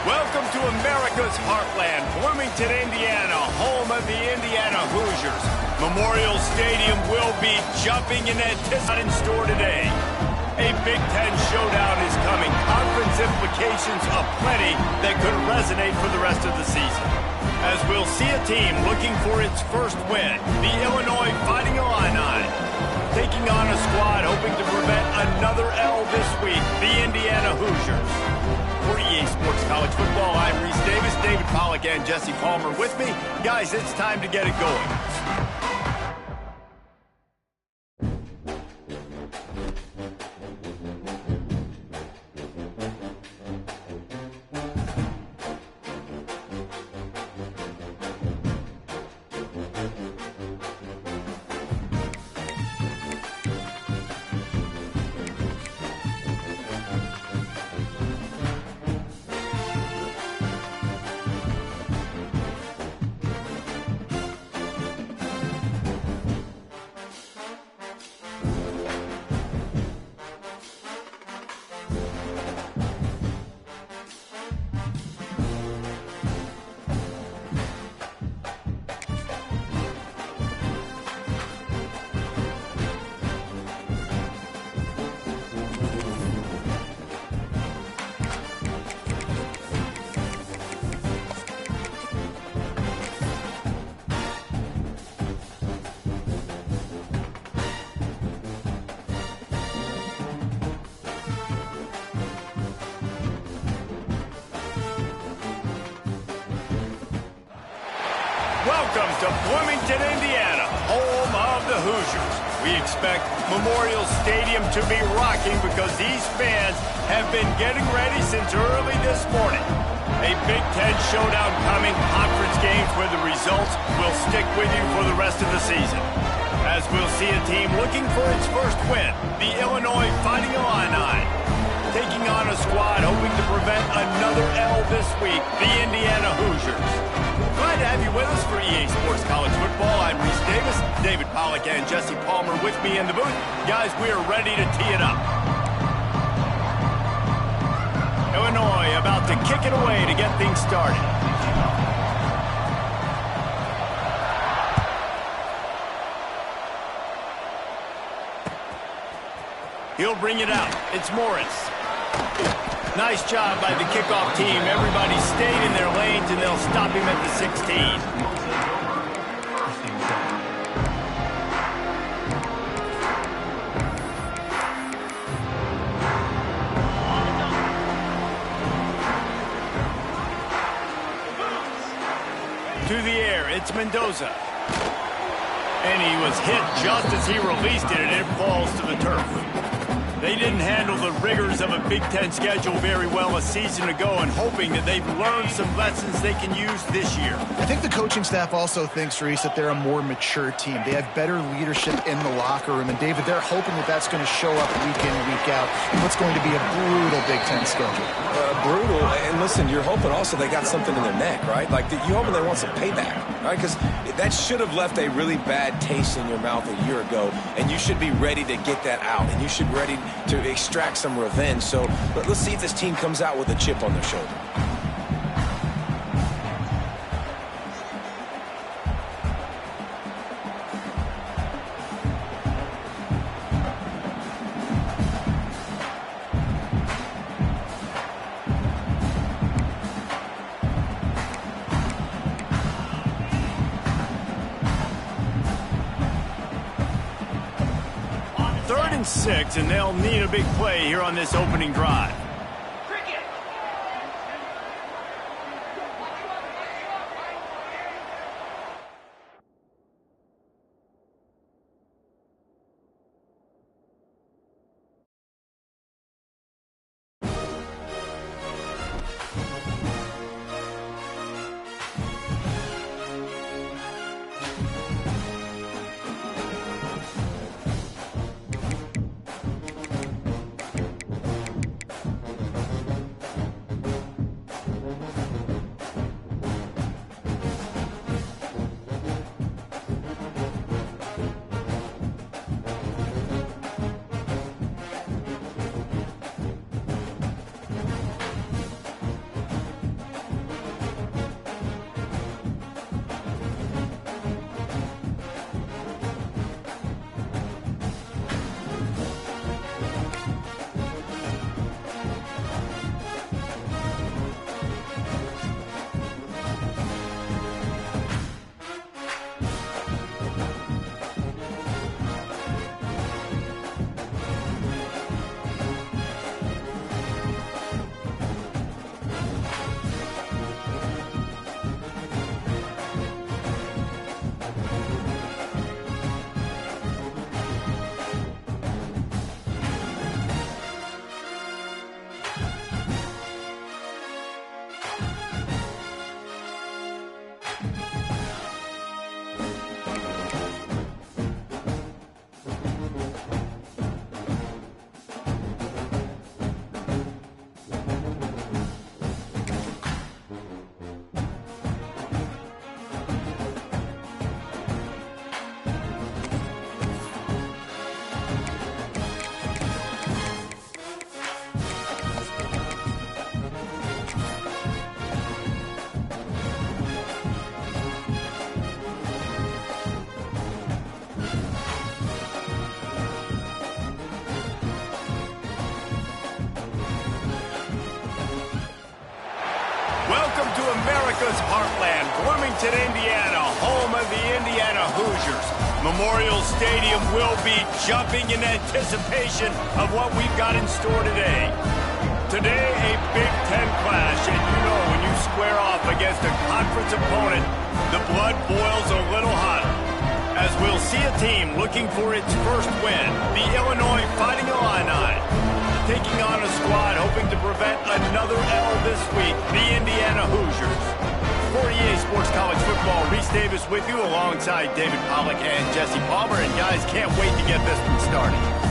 Welcome to America's heartland, Bloomington, Indiana, home of the Indiana Hoosiers. Memorial Stadium will be jumping in anticipation in store today. A Big Ten showdown is coming. Conference implications aplenty that could resonate for the rest of the season. As we'll see a team looking for its first win, the Illinois Fighting Illini, taking on a squad hoping to prevent another L this week, the Indiana Hoosiers. For EA Sports College Football, I'm Reese Davis, David Pollack, and Jesse Palmer with me. Guys, it's time to get it going. Welcome to Bloomington, Indiana, home of the Hoosiers. We expect Memorial Stadium to be rocking because these fans have been getting ready since early this morning. A Big Ten showdown coming, conference games where the results will stick with you for the rest of the season. As we'll see a team looking for its first win, the Illinois Fighting Illini, taking on a squad hoping to prevent another L this week, the Indiana Hoosiers. Glad to have you with us for EA Sports College Football. I'm Reese Davis, David Pollack, and Jesse Palmer with me in the booth. Guys, we are ready to tee it up. Illinois about to kick it away to get things started. He'll bring it out. It's Morris. Nice job by the kickoff team. Everybody stayed in their lanes, and they'll stop him at the 16. To the air, it's Mendoza. And he was hit just as he released it, and it falls to the turf. They didn't handle the rigors of a Big Ten schedule very well a season ago, and hoping that they've learned some lessons they can use this year. I think the coaching staff also thinks, Reese, that they're a more mature team. They have better leadership in the locker room. And, David, they're hoping that that's going to show up week in, week out in what's going to be a brutal Big Ten schedule. Brutal. And, listen, you're hoping also they got something in their neck, right? Like, you're hoping they want some payback, right? Because that should have left a really bad taste in your mouth a year ago, and you should be ready to get that out, and you should be ready to extract some revenge. So let's see if this team comes out with a chip on their shoulder. Third and 6, and they'll need a big play here on this opening drive. America's heartland, Bloomington, Indiana, home of the Indiana Hoosiers. Memorial Stadium will be jumping in anticipation of what we've got in store today. Today, a Big Ten clash, and you know when you square off against a conference opponent, the blood boils a little hotter. As we'll see a team looking for its first win, the Illinois Fighting Illini, taking on a squad hoping to prevent another L this week, the Indiana Hoosiers. For EA Sports College Football, Reese Davis with you alongside David Pollack and Jesse Palmer, and guys, can't wait to get this one started.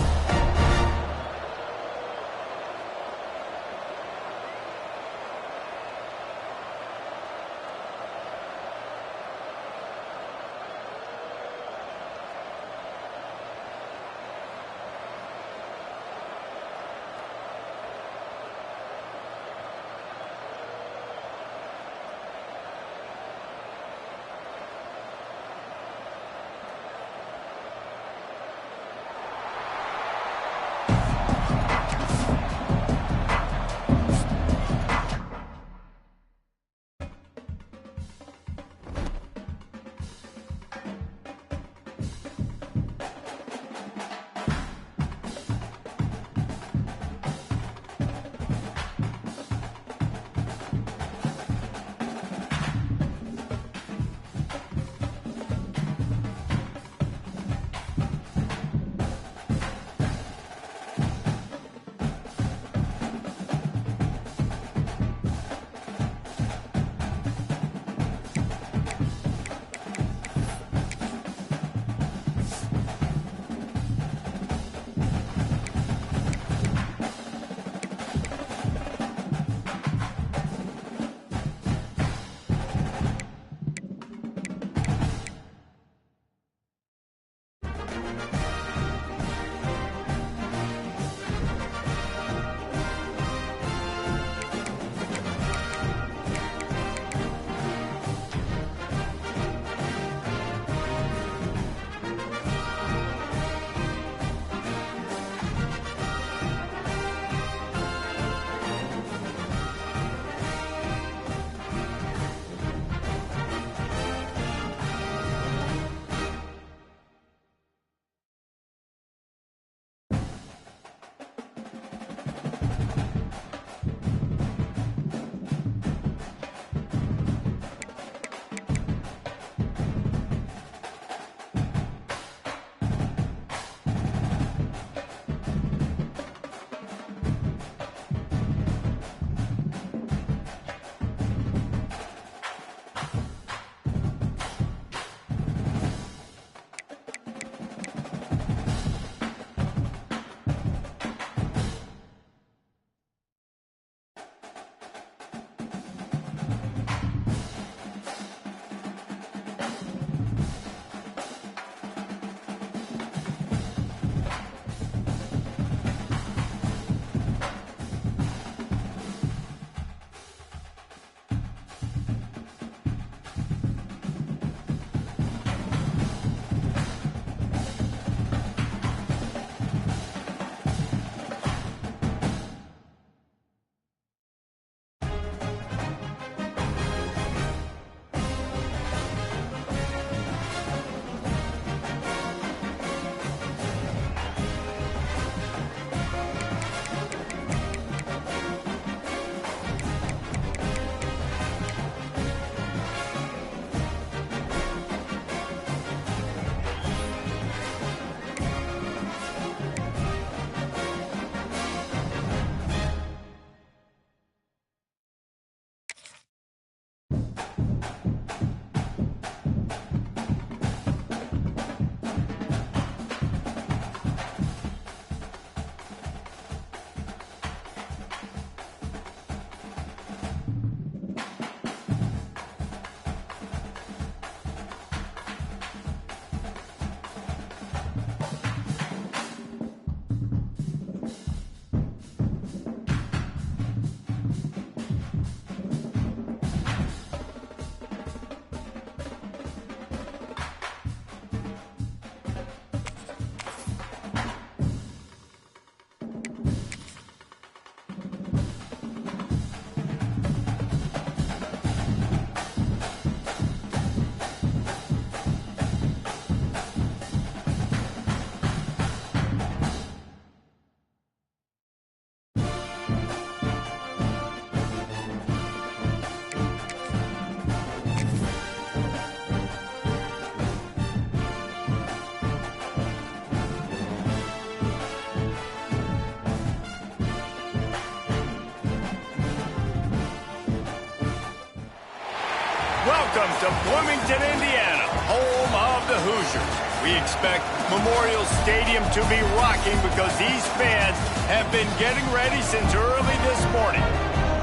Welcome to Bloomington, Indiana, home of the Hoosiers. We expect Memorial Stadium to be rocking because these fans have been getting ready since early this morning.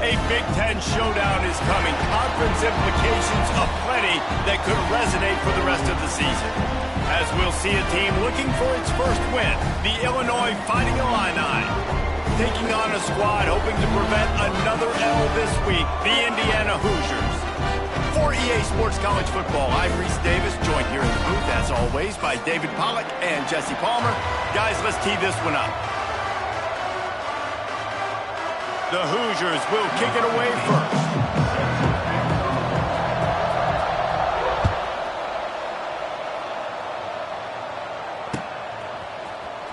A Big Ten showdown is coming. Conference implications aplenty that could resonate for the rest of the season. As we'll see a team looking for its first win, the Illinois Fighting Illini. Taking on a squad hoping to prevent another L this week, the Indiana Hoosiers. For EA Sports College Football, I'm Reese Davis, joined here in the booth, as always, by David Pollack and Jesse Palmer. Guys, let's tee this one up. The Hoosiers will kick it away first.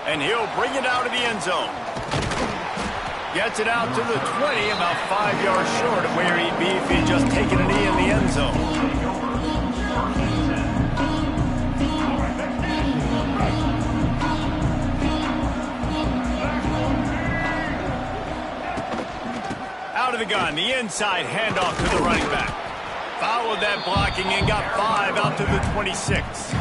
And he'll bring it out of the end zone. Gets it out to the 20, about 5 yards short of where he'd be if he'd just taken a knee in the end zone. Out of the gun, the inside handoff to the running back. Followed that blocking and got 5 out to the 26.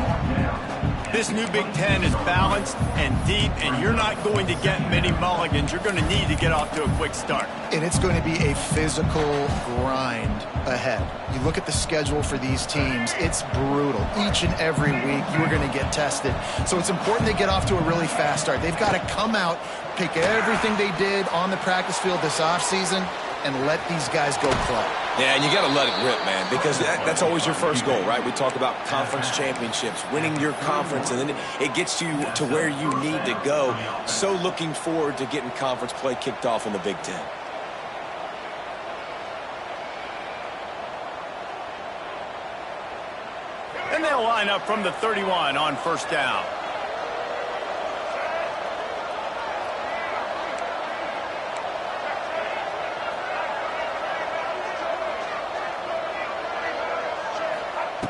This new Big Ten is balanced and deep, and you're not going to get many mulligans. You're going to need to get off to a quick start. And it's going to be a physical grind ahead. You look at the schedule for these teams, it's brutal. Each and every week, you're going to get tested. So it's important they get off to a really fast start. They've got to come out, pick everything they did on the practice field this offseason, and let these guys go play. Yeah, and you got to let it rip, man, because that's always your first goal, right? We talk about conference championships, winning your conference, and then it gets you to where you need to go. So looking forward to getting conference play kicked off in the Big Ten. And they'll line up from the 31 on first down.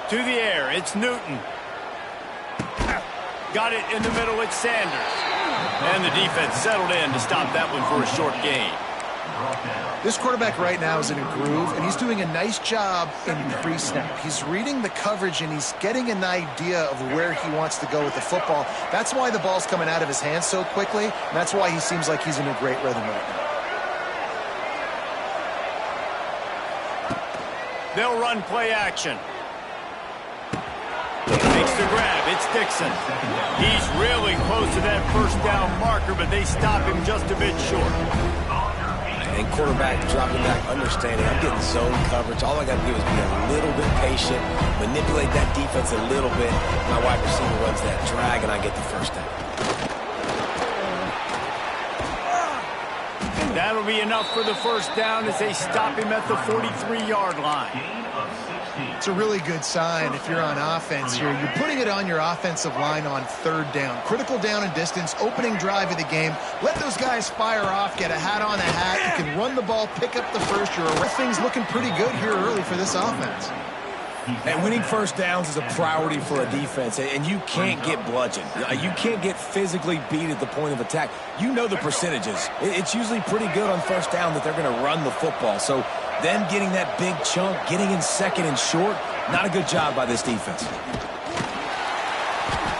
To the air, it's Newton. Got it in the middle, it's Sanders. And the defense settled in to stop that one for a short gain. This quarterback right now is in a groove, and he's doing a nice job in pre-snap. He's reading the coverage, and he's getting an idea of where he wants to go with the football. That's why the ball's coming out of his hands so quickly, and that's why he seems like he's in a great rhythm right now. They'll run play action. Makes the grab. It's Dixon. He's really close to that first down marker, but they stop him just a bit short. And quarterback dropping back, understanding I'm getting zone coverage. All I got to do is be a little bit patient, manipulate that defense a little bit. My wide receiver runs that drag, and I get the first down. That'll be enough for the first down as they stop him at the 43-yard line. It's a really good sign if you're on offense here. You're putting it on your offensive line on third down. Critical down and distance, opening drive of the game. Let those guys fire off, get a hat on a hat. You can run the ball, pick up the first. Things looking pretty good here early for this offense. And winning first downs is a priority for a defense, and you can't get bludgeoned. You can't get physically beat at the point of attack. You know the percentages. It's usually pretty good on first down that they're going to run the football. So them getting that big chunk, getting in second and short, not a good job by this defense.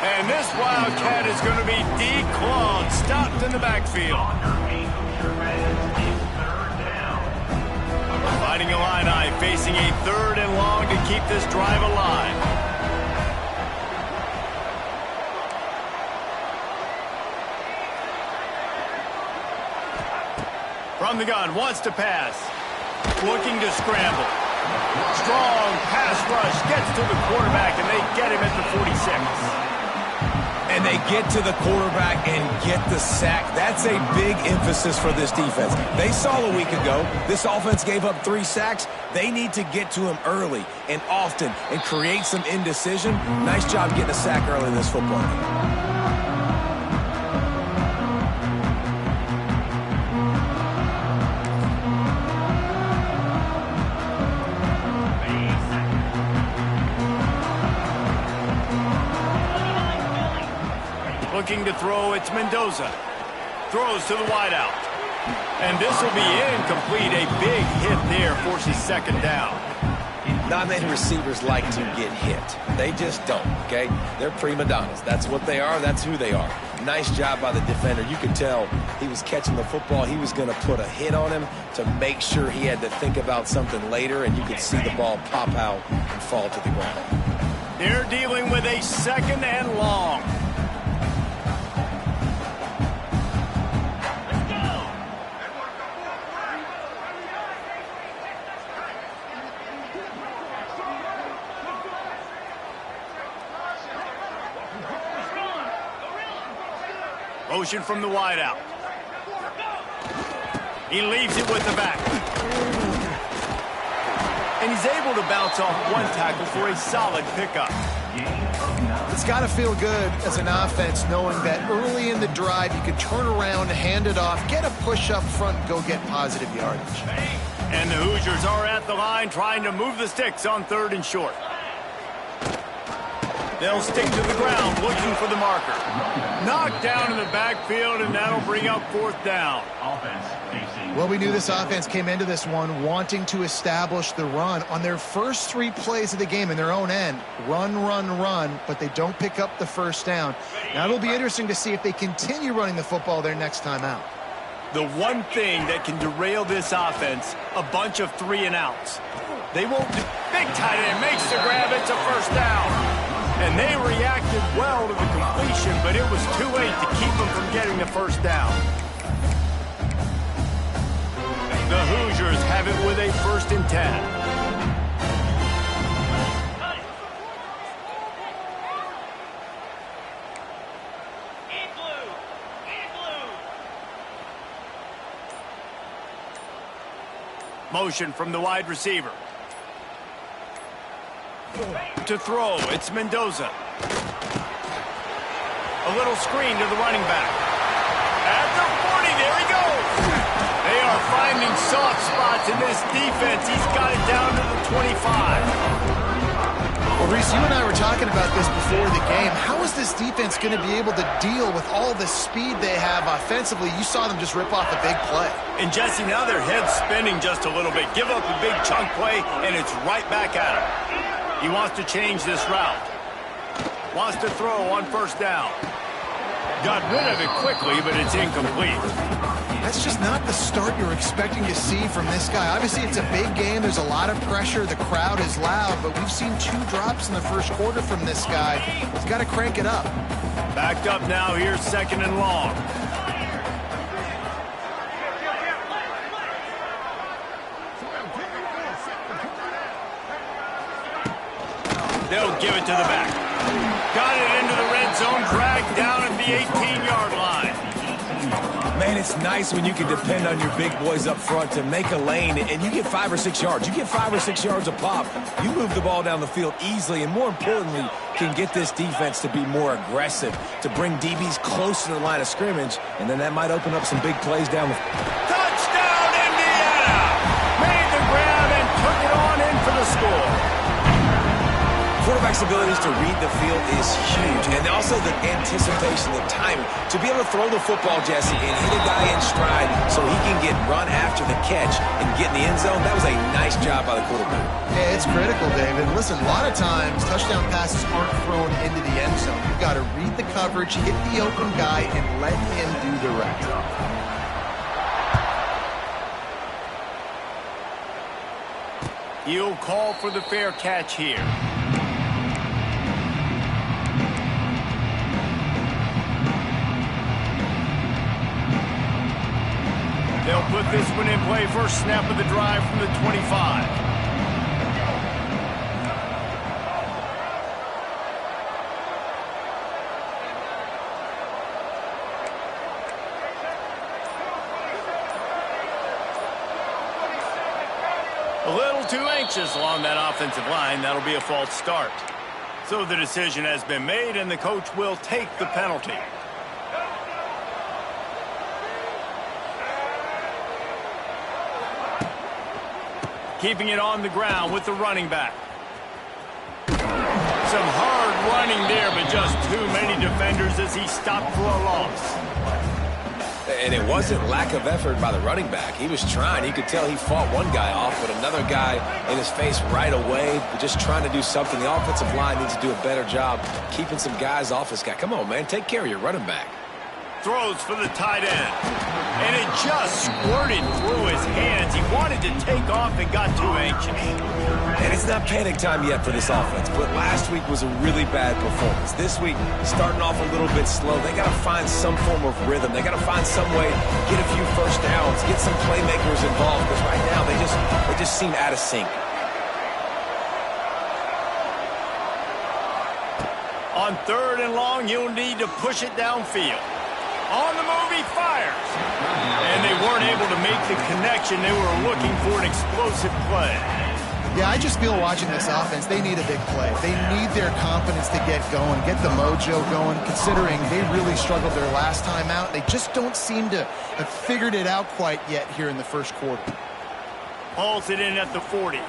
And this Wildcat is going to be declawed, stopped in the backfield. Fighting Illini facing a third and long to keep this drive alive. From the gun, wants to pass. Looking to scramble. Strong pass rush, gets to the quarterback, and they get him at the 46. And they get to the quarterback and get the sack. That's a big emphasis for this defense. They saw a week ago, this offense gave up 3 sacks. They need to get to him early and often and create some indecision. Nice job getting a sack early in this football game. Looking to throw, it's Mendoza. Throws to the wideout. And this will be incomplete. A big hit there forces second down. not many receivers like to get hit. They just don't, okay? They're prima donnas. That's what they are. That's who they are. Nice job by the defender. You could tell he was catching the football. He was going to put a hit on him to make sure he had to think about something later, and you could see the ball pop out and fall to the ground. They're dealing with a 2nd and long. Motion from the wideout. He leaves it with the back. And he's able to bounce off one tackle for a solid pickup. It's got to feel good as an offense knowing that early in the drive you can turn around, hand it off, get a push up front, and go get positive yardage. And the Hoosiers are at the line trying to move the sticks on 3rd and short. They'll stick to the ground looking for the marker. Knocked down in the backfield, and that'll bring up 4th down. Well, we knew this offense came into this one wanting to establish the run on their first 3 plays of the game in their own end. Run, run, run, but they don't pick up the 1st down. Now, it'll be interesting to see if they continue running the football their next time out. The one thing that can derail this offense, a bunch of 3-and-outs. They won't do. Big tight end makes the grab. It's a 1st down. And they reacted well to the completion, but it was too late to keep them from getting the 1st down. The Hoosiers have it with a 1st and 10. Motion from the wide receiver. To throw, it's Mendoza. A little screen to the running back. At the 40, there he goes. They are finding soft spots in this defense. He's got it down to the 25. Well, Reese, you and I were talking about this before the game. How is this defense going to be able to deal with all the speed they have offensively? You saw them just rip off a big play. And Jesse, now their head's spinning just a little bit. Give up a big chunk play, and it's right back at him. He wants to change this route. Wants to throw on 1st down. Got rid of it quickly, but it's incomplete. That's just not the start you're expecting to see from this guy. Obviously, it's a big game. There's a lot of pressure. The crowd is loud, but we've seen 2 drops in the 1st quarter from this guy. He's got to crank it up. Backed up now. Here's 2nd and long. They'll give it to the back. Got it into the red zone, dragged down at the 18-yard line. Man, it's nice when you can depend on your big boys up front to make a lane, and you get 5 or 6 yards. You get 5 or 6 yards a pop. You move the ball down the field easily, and more importantly, can get this defense to be more aggressive, to bring DBs close to the line of scrimmage, and then that might open up some big plays down the field. Touchdown, Indiana! Made the grab and took it on in for the score. Quarterback's abilities to read the field is huge, and also the anticipation, the timing. To be able to throw the football, Jesse, and hit a guy in stride so he can get run after the catch and get in the end zone, that was a nice job by the quarterback. Yeah, it's critical, David. Listen, a lot of times touchdown passes aren't thrown into the end zone. You've got to read the coverage, hit the open guy, and let him do the rest. He'll call for the fair catch here. They'll put this one in play. First snap of the drive from the 25. A little too anxious along that offensive line. That'll be a false start. So the decision has been made, and the coach will take the penalty. Keeping it on the ground with the running back. Some hard running there, but just too many defenders as he stopped for a loss. And it wasn't lack of effort by the running back. He was trying. You could tell he fought one guy off, but another guy in his face right away, just trying to do something. The offensive line needs to do a better job keeping some guys off this guy. Come on, man. Take care of your running back. Throws for the tight end. And it just squirted through his hands. He wanted to take off and got too anxious. And it's not panic time yet for this offense, but last week was a really bad performance. This week, starting off a little bit slow. They got to find some form of rhythm. They got to find some way to get a few first downs, get some playmakers involved, because right now they just seem out of sync. On 3rd and long, you'll need to push it downfield. On the move, he fires. And they weren't able to make the connection. They were looking for an explosive play. Yeah, I just feel watching this offense, they need a big play. They need their confidence to get going, get the mojo going, considering they really struggled their last time out. They just don't seem to have figured it out quite yet here in the first quarter. Hauls it in at the 40.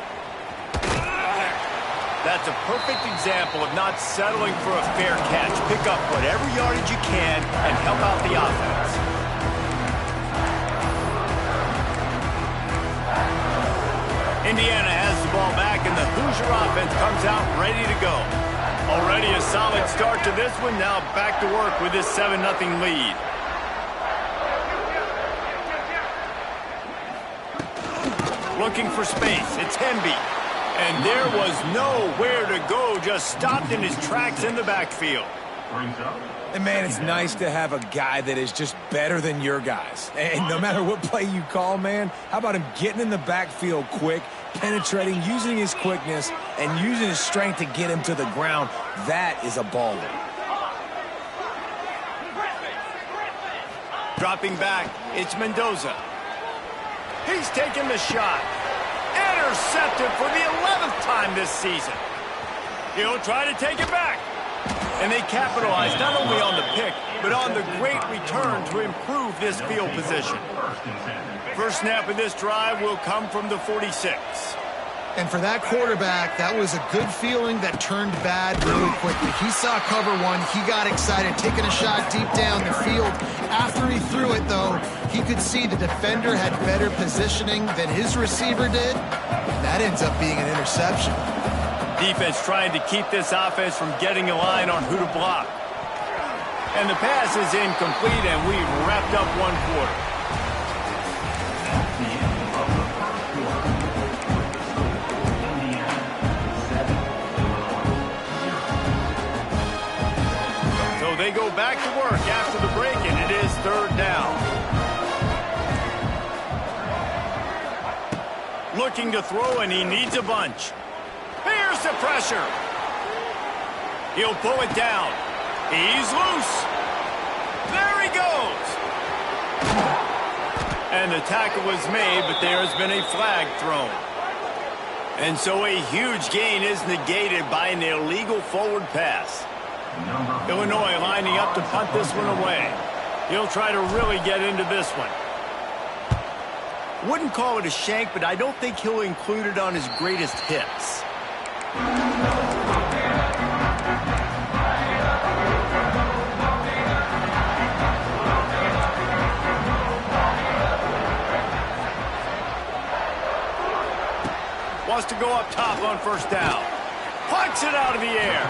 That's a perfect example of not settling for a fair catch. Pick up whatever yardage you can and help out the offense. Indiana has the ball back, and the Hoosier offense comes out ready to go. Already a solid start to this one. Now back to work with this 7-0 lead. Looking for space. It's Hemby. And there was nowhere to go, just stopped in his tracks in the backfield. And, man, it's nice to have a guy that is just better than your guys. And no matter what play you call, man, how about him getting in the backfield quick, penetrating, using his quickness, and using his strength to get him to the ground? That is a baller. Dropping back, it's Mendoza. He's taking the shot. Intercepted for the 11th time this season. He'll try to take it back. And they capitalize not only on the pick, but on the great return to improve this field position. First snap of this drive will come from the 46. And for that quarterback, that was a good feeling that turned bad really quickly. He saw cover one. He got excited, taking a shot deep down the field. After he threw it, though, he could see the defender had better positioning than his receiver did. That ends up being an interception. Defense trying to keep this offense from getting a line on who to block. And the pass is incomplete, and we've wrapped up one quarter. They go back to work after the break, and it is 3rd down. Looking to throw, and he needs a bunch. Here's the pressure. He'll pull it down. He's loose. There he goes. And the tackle was made, but there has been a flag thrown. And so a huge gain is negated by an illegal forward pass. Illinois lining up to punt this one away. He'll try to really get into this one. Wouldn't call it a shank, but I don't think he'll include it on his greatest hits. Wants to go up top on 1st down. Punts it out of the air.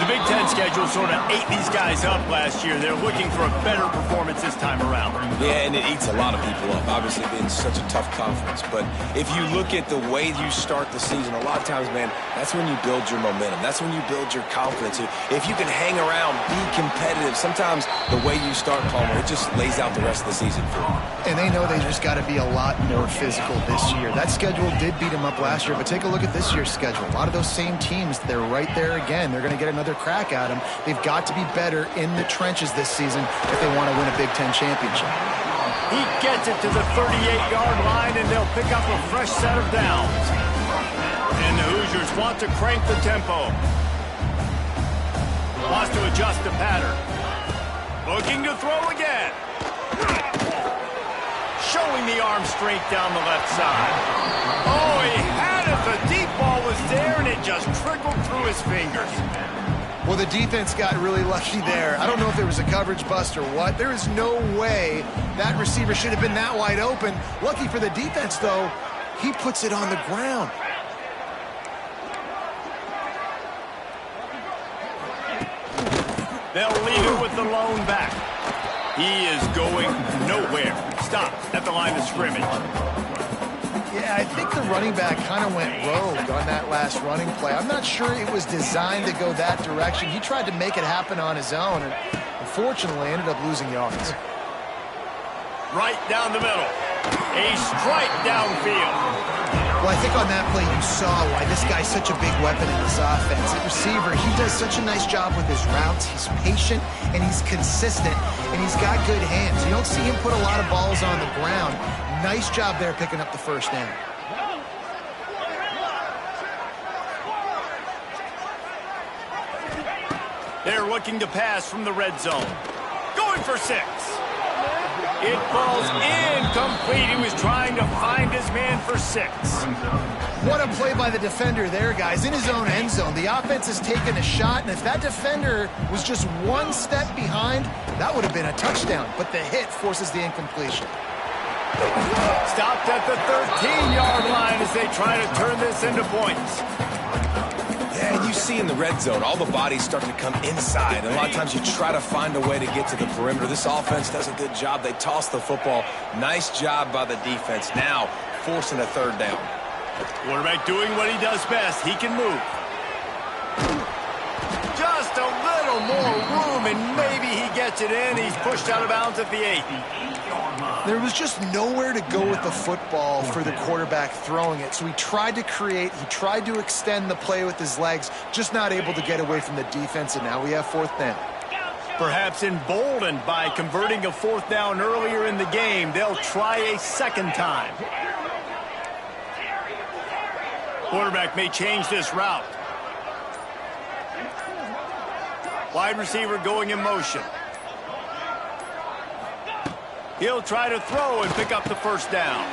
The Big Ten schedule sort of ate these guys up last year. They're looking for a better performance this time around. Yeah, and it eats a lot of people up, obviously being such a tough conference. But if you look at the way you start the season, a lot of times, man, that's when you build your momentum. That's when you build your confidence. If you can hang around, be competitive, sometimes the way you start, Palmer, it just lays out the rest of the season for you. And they know they just got to be a lot more physical this year. That schedule did beat them up last year, but take a look at this year's schedule. A lot of those same teams, they're right there again. They're going to get another crack at them. They've got to be better in the trenches this season if they want to win a Big Ten championship. He gets it to the 38-yard line, and they'll pick up a fresh set of downs. And the Hoosiers want to crank the tempo. Wants to adjust the pattern. Looking to throw again. Showing the arm strength down the left side. Oh, he had it. The deep ball was there, and it just trickled through his fingers. Well, the defense got really lucky there. I don't know if there was a coverage bust or what. There is no way that receiver should have been that wide open. Lucky for the defense, though, he puts it on the ground. They'll leave it with the lone back. He is going nowhere. Stop at the line of scrimmage. Yeah, I think the running back kind of went rogue on that last running play. I'm not sure it was designed to go that direction. He tried to make it happen on his own, and unfortunately ended up losing yards. Right down the middle. A strike downfield. Well, I think on that play you saw why this guy's such a big weapon in this offense. At receiver, he does such a nice job with his routes. He's patient, and he's consistent, and he's got good hands. You don't see him put a lot of balls on the ground. Nice job there picking up the first down. They're looking to pass from the red zone. Going for 6. It falls incomplete. He was trying to find his man for 6. What a play by the defender there, guys. In his own end zone, the offense has taken a shot, and if that defender was just one step behind, that would have been a touchdown. But the hit forces the incompletion. Stopped at the 13-yard line as they try to turn this into points. Yeah, and you see in the red zone, all the bodies start to come inside. And a lot of times you try to find a way to get to the perimeter. This offense does a good job. They toss the football. Nice job by the defense. Now forcing a third down. Quarterback doing what he does best. He can move. Just a little more room, and maybe he gets it in. He's pushed out of bounds at the 8. There was just nowhere to go with the football for the quarterback throwing it. So he tried to create, he tried to extend the play with his legs, just not able to get away from the defense, and now we have 4th down. Perhaps emboldened by converting a 4th down earlier in the game, they'll try a second time. Quarterback may change this route. Wide receiver going in motion. He'll try to throw and pick up the first down.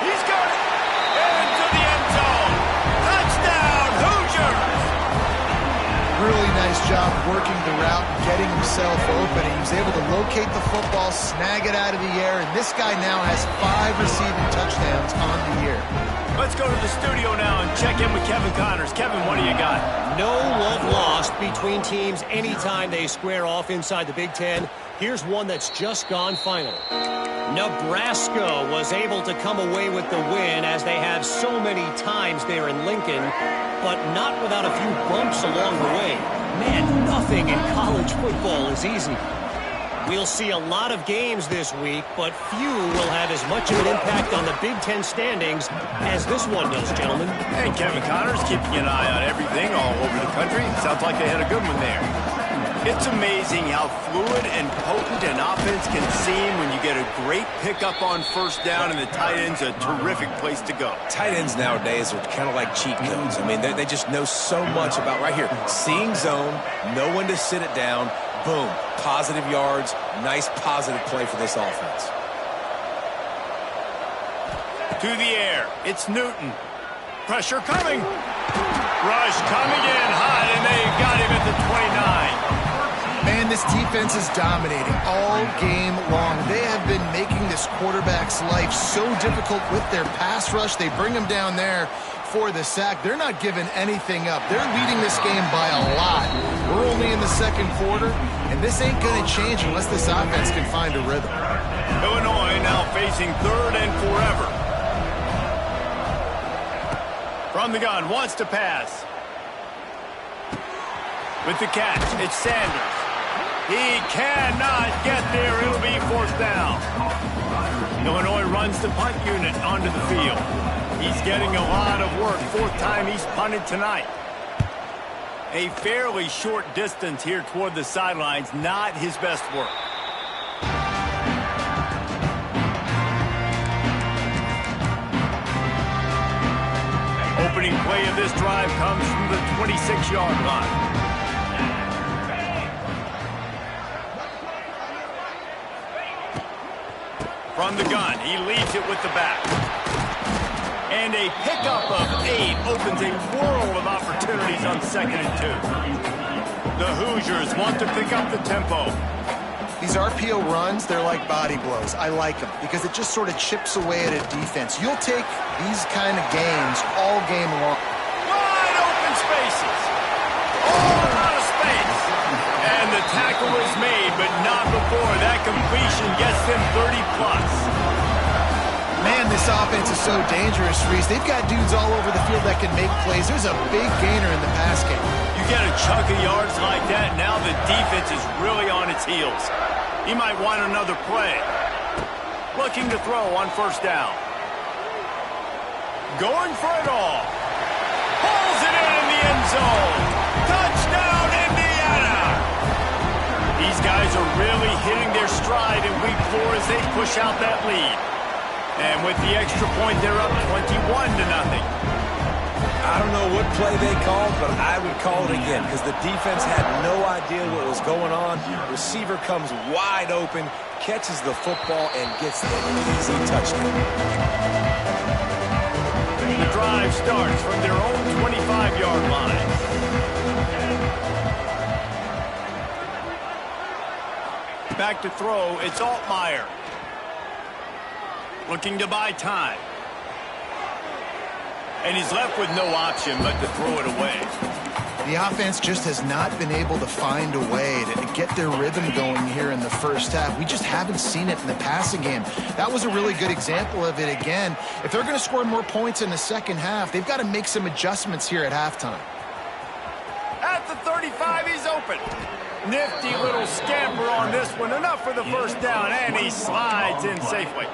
He's got it! Into the end zone! Touchdown, Hoosiers! Really nice job working the route and getting himself open. He was able to locate the football, snag it out of the air, and this guy now has 5 receiving touchdowns on the year. Let's go to the studio now and check in with Kevin Connors. Kevin, what do you got? No love lost between teams anytime they square off inside the Big Ten. Here's one that's just gone final. Nebraska was able to come away with the win, as they have so many times there in Lincoln, but not without a few bumps along the way. Man, nothing in college football is easy. We'll see a lot of games this week, but few will have as much of an impact on the Big Ten standings as this one does, gentlemen. And Kevin Connors keeping an eye on everything all over the country. Sounds like they had a good one there. It's amazing how fluid and potent an offense can seem when you get a great pickup on first down, and the tight end's a terrific place to go. Tight ends nowadays are kind of like cheat codes. I mean, they just know so much about right here. Seeing zone, know when to sit it down, boom, positive yards, nice positive play for this offense. To the air, it's Newton. Pressure coming. Rush coming in hot, and they got him at the 29. Man, this defense is dominating all game long. They have been making this quarterback's life so difficult with their pass rush. They bring him down there for the sack. They're not giving anything up. They're leading this game by a lot. We're only in the second quarter, and this ain't going to change unless this offense can find a rhythm. Illinois now facing 3rd and forever. From the gun, wants to pass. With the catch, it's Sanders. He cannot get there. It'll be 4th down. Illinois runs the punt unit onto the field. He's getting a lot of work. 4th time he's punted tonight. A fairly short distance here toward the sidelines. Not his best work. Opening play of this drive comes from the 26-yard line. From the gun, he leads it with the back. And a pickup of 8 opens a world of opportunities on 2nd and 2. The Hoosiers want to pick up the tempo. These RPO runs, they're like body blows. I like them because it just sort of chips away at a defense. You'll take these kind of games all game long. Wide open spaces. Oh, a lot of space. And the tackle is made, but not before that completion gets them 30+. Man, this offense is so dangerous, Reese. They've got dudes all over the field that can make plays. There's a big gainer in the pass game. You get a chunk of yards like that, now the defense is really on its heels. He might want another play. Looking to throw on first down. Going for it all. Pulls it in the end zone. Touchdown, Indiana! These guys are really hitting their stride in week 4 as they push out that lead. And with the extra point, they're up 21-0. I don't know what play they called, but I would call it again because the defense had no idea what was going on. Receiver comes wide open, catches the football, and gets the easy touchdown. The drive starts from their own 25-yard line. Back to throw, it's Altmaier. Looking to buy time. And he's left with no option but to throw it away. The offense just has not been able to find a way to get their rhythm going here in the first half. We just haven't seen it in the passing game. That was a really good example of it again. If they're going to score more points in the second half, they've got to make some adjustments here at halftime. At the 35, he's open. Nifty little scamper on this one. Enough for the first down, and he slides in safely.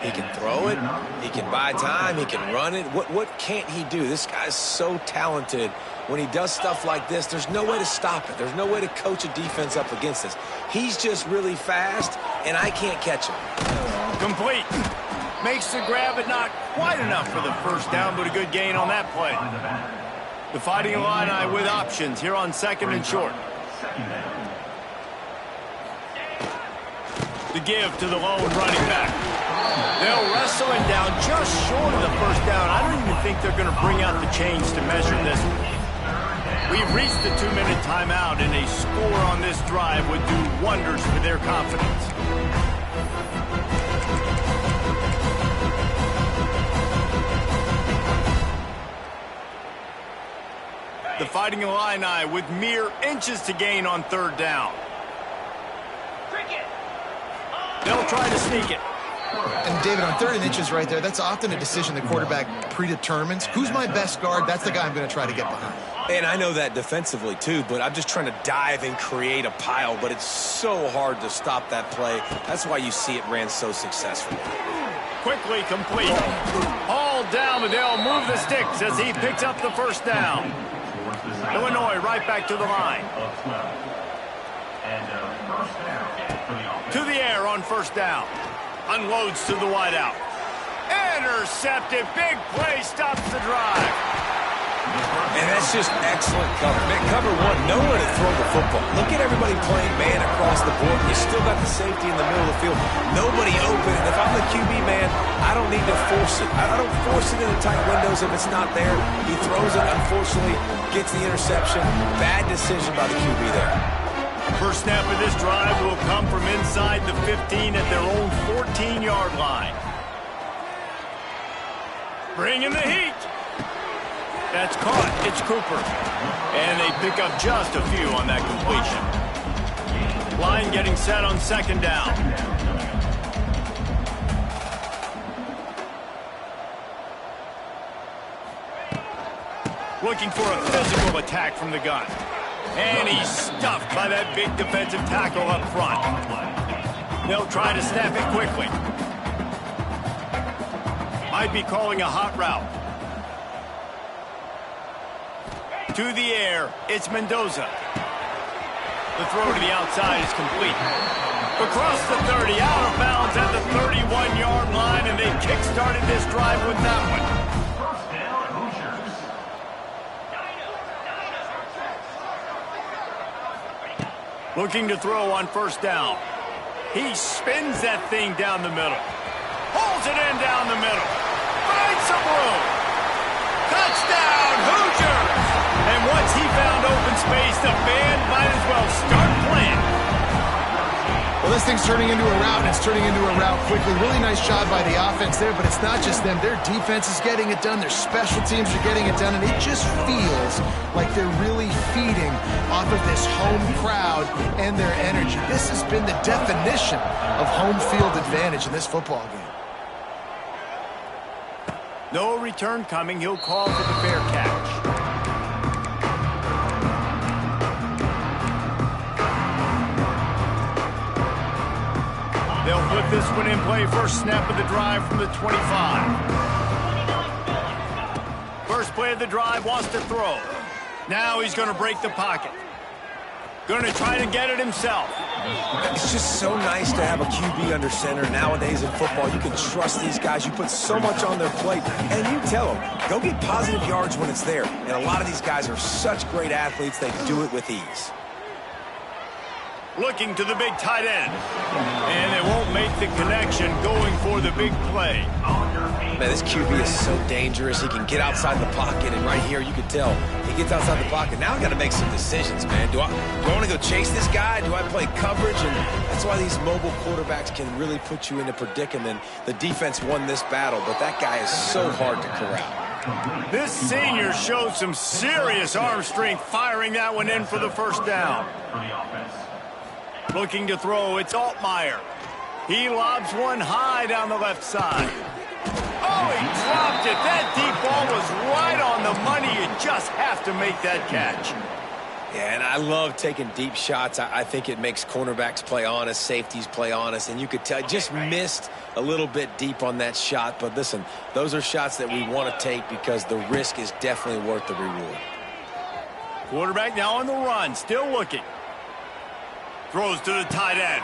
He can throw it, he can buy time, he can run it. What can't he do? This guy's so talented. When he does stuff like this, there's no way to stop it. There's no way to coach a defense up against this. He's just really fast, and I can't catch him. Complete. Makes the grab, but not quite enough for the first down, but a good gain on that play. The Fighting Illini with options here on second and short. The give to the lone running back. They'll wrestle him down just short of the first down. I don't even think they're going to bring out the chains to measure this one. We've reached the 2-minute timeout, and a score on this drive would do wonders for their confidence. The Fighting Illini with mere inches to gain on third down. They'll try to sneak it. And, David, on 3rd and inches right there, that's often a decision the quarterback predetermines. Who's my best guard? That's the guy I'm going to try to get behind. And I know that defensively, too, but I'm just trying to dive and create a pile, but it's so hard to stop that play. That's why you see it ran so successfully. Quickly complete. All down, but they'll move the sticks as he picks up the first down. Illinois right back to the line. To the air on first down. Unloads to the wideout. Intercepted. Big play stops the drive. And that's just excellent cover. Man, cover one, nowhere to throw the football. Look at everybody playing man across the board. You still got the safety in the middle of the field. Nobody open. And if I'm the QB, man, I don't need to force it. I don't force it into tight windows if it's not there. He throws it, unfortunately, gets the interception. Bad decision by the QB there. First snap of this drive will come from inside the 15 at their own 14-yard line. Bringing the heat. That's caught. It's Cooper. And they pick up just a few on that completion. Line getting set on second down. Looking for a physical attack from the gun. And he's stuffed by that big defensive tackle up front. They'll try to snap it quickly. Might be calling a hot route. To the air, it's Mendoza. The throw to the outside is complete. Across the 30, out of bounds at the 31-yard line, and they kick-started this drive with that one. Looking to throw on first down. He spins that thing down the middle. Pulls it in down the middle. Finds some room. Touchdown, Hoosiers! And once he found open space, the band this thing's turning into a route, and it's turning into a route quickly. Really nice job by the offense there, but it's not just them. Their defense is getting it done. Their special teams are getting it done, and it just feels like they're really feeding off of this home crowd and their energy. This has been the definition of home field advantage in this football game. No return coming. He'll call for the fair catch. They'll put this one in play. First snap of the drive from the 25. First play of the drive, wants to throw. Now he's going to break the pocket. Going to try to get it himself. It's just so nice to have a QB under center. Nowadays in football, you can trust these guys. You put so much on their plate, and you tell them, go get positive yards when it's there. And a lot of these guys are such great athletes, they do it with ease. Looking to the big tight end. And they won't make the connection going for the big play. Man, this QB is so dangerous. He can get outside the pocket, and right here you can tell he gets outside the pocket. Now I got to make some decisions, man. Do I want to go chase this guy? Do I play coverage? And that's why these mobile quarterbacks can really put you in a predicament. The defense won this battle, but that guy is so hard to corral. This senior showed some serious arm strength firing that one in for the first down. Looking to throw, it's Altmaier. He lobs one high down the left side. Oh, he dropped it. That deep ball was right on the money. You just have to make that catch. Yeah, and I love taking deep shots. I think it makes cornerbacks play honest, safeties play honest, and you could tell just missed a little bit deep on that shot. But listen, those are shots that we want to take because the risk is definitely worth the reward. Quarterback now on the run, still looking. Throws to the tight end.